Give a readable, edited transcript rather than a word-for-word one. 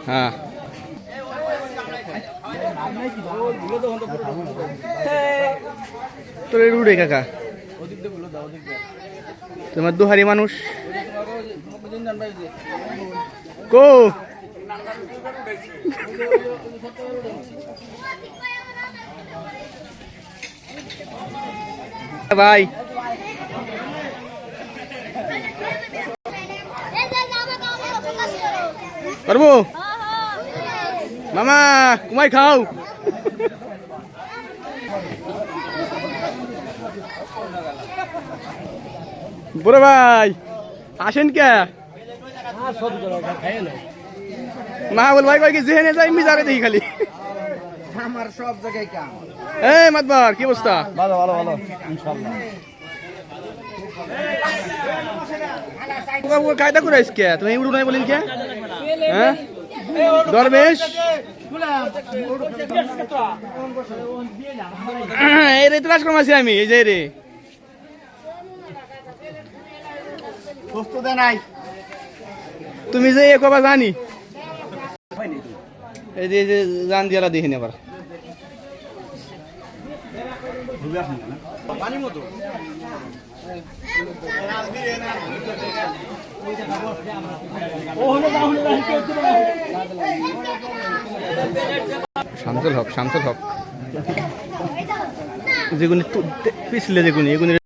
হ্যাঁ তোর রুড়ে কাকা তোমার দুহারি মানুষ কো ভাই করবো মামা কুমাই খাও বড় ভাই আসেন কে মাহবুল ভাই কয় কি যেখানে যাই মিজারে দেখি খালি আমার সব জায়গায় কাম। এই মাতবার কি অবস্থা? ভালো ভালো ভালো ইনশাআল্লাহ। কায়দা করে আজকে তুমি উড়ু নাই বলেন কে? হ্যাঁ দরবেশ এই রে তুলাস কম আছি আমি এই যে রে প্রস্তুত নাই তুমি যে এ কবা জানি এই যে জান দিয়ালা দেখিনি আবার শামসুল হক যেগুনি পিছলে যেগুনি এগুনি